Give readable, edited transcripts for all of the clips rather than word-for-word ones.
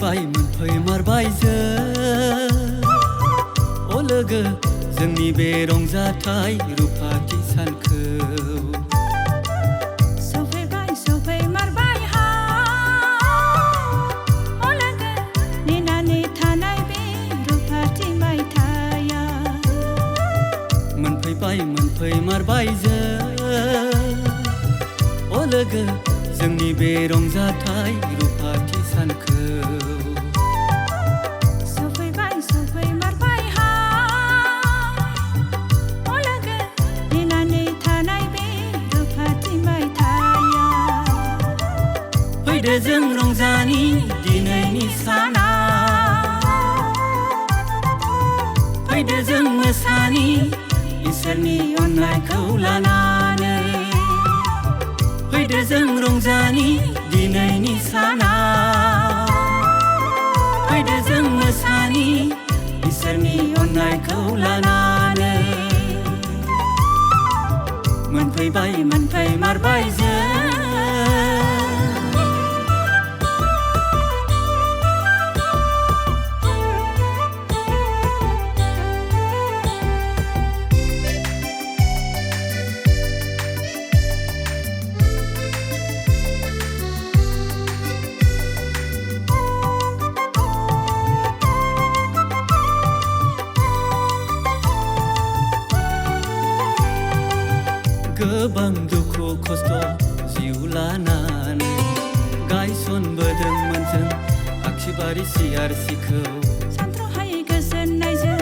मोनफैबाय मोनफैमारबाय जों लोगो जोंनि बे रंजाथाइ रुफाथि सानखौ सफैबाय सफैमारबाय हा लोगो नेनानै थानाय बे रुफाथि मायथाइया मोनफैबाय मोनफैमारबाय जों लोगो जोंनि बे रंजाथाइ रुफाथि सानखौ सफैबाय सफैमारबाय हा लोगो नेनानै थानाय बे रुफाथि मायथाइया फैदो जों रंजानि दिनैनि साना फैदो जों मोसानि इसोरनि अननायखौ लानानै फैदो जों रंजानि दिनैनि साना फैदो जों मोसानि इसोरनि अननायखौ लानानै मोनफैबाय मोनफैमारबाय जों गोबां दुखु खस्थ' जिउ लानानै गायसनबोदोंमोन जों आखिबारि CRCखौ सानथ्र'हायै गोजोननायजों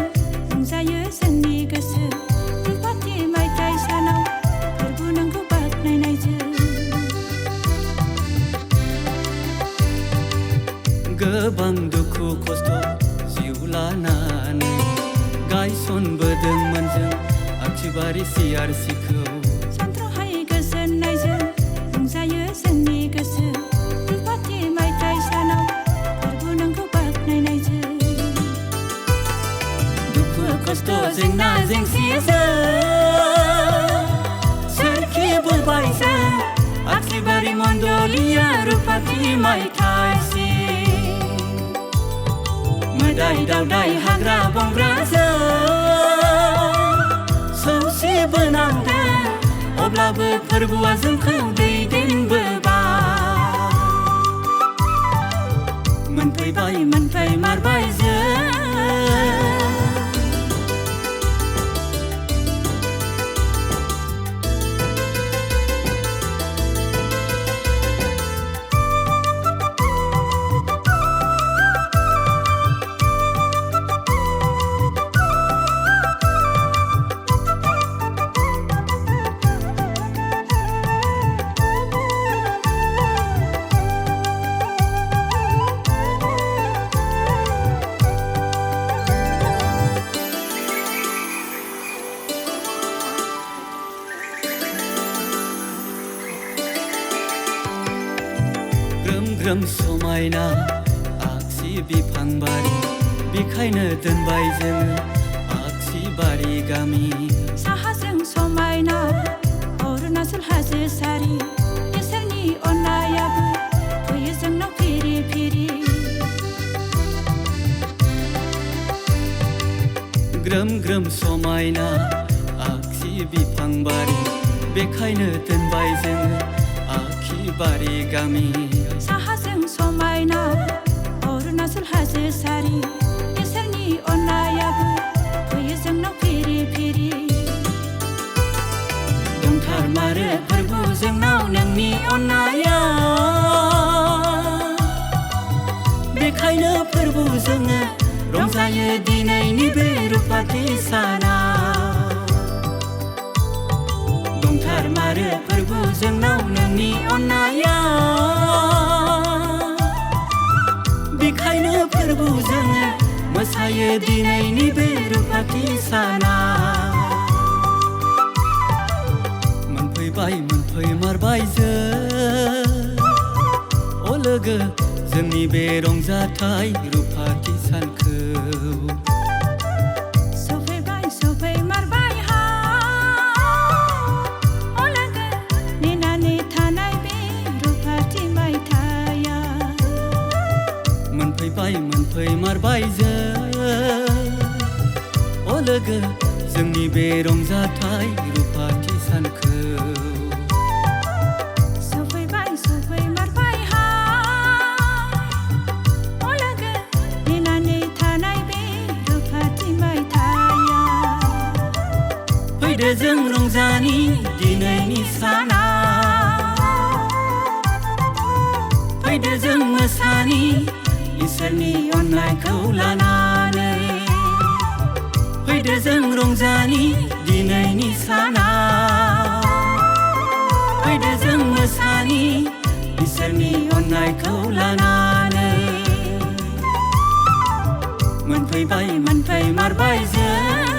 रंजायो जोंनि गोसो रुफाथि मायथाइ सानाव फोरबो नोंखौ बाख्नायनायजों गोबां दुखु खस्थ' जिउ लानानै गायसनबोदोंमोन जों आखिबारि CRCखौ सानथ्र'हायै गोजोननायजों रंजायो जोंनि गोसो रुफाथि मायथाइ सानाव फोरबो नोंखौ बाख्नायनायजों दुखु खस्थ' जेंना जेंसिजों सोरखिबोबाय जों आखिबारि मण्डलिया रुफाथि मायथाइसिम मोदाय दावदाय हाग्रा बंग्राजों सौसिबोनांदों अब्लाबो फोरबोआ जोंखौ दैदेनबोबाय मोनफैबाय मोनफैमारबाय जों ग्रोम ग्रोम समायना आगसि बिफां बारि बेखायनो दोनबाय जोङो आगसिबारि गामि साहाजों समायना अरुणाचल हाजो सारि इसोरनि अननायाबो फैयो जोंनाव फिरि फिरि ग्रोम ग्रोम समायना आगसि बिफां बारि बेखायनो दोनबाय जोङो आखिबारि गामि साहाजों समायना अरुणाचल हाजो सारि इसोरनि अननायाबो फैयो जोंनाव फिरि फिरि दंथारमारो फोरबो जोंनाव नोंनि अननाया बेखायनो फोरबो जोङो रंजायो दिनैनि बे रुफाथि साना दंथारमारो फोरबो जोंनाव नोंनि अननाया बेखायनो फोरबो जोङो मोसायो दिनैनि बे रुफाथि साना मोनफैबाय मोनफैमारबाय जों लोगो जोंनि बे रंजाथाइ रुफाथि सानखौ सफैबाय सफैमारबाय हा लोगो नेनानै थानाय बे रुफाथि मायथाइया मोनफैबाय मोनफैमारबाय जों अ लोगो जोंनि बे रंजाथाइ रुफाथि सानखौ सफैबाय सफैमारबाय अ लोगो नेनानै थानाय बे रुफाथि मायथाइया फैदो जों रंजानि दिनैनि साना फैदो जों मोसानि इसोरनि अननायखौ लानानै फैदो जों रंजानि दिनैनि साना फैदो जों मोसानि इसोरनि अननायखौ लानानै मोनफैबाय मोनफैमारबाय जों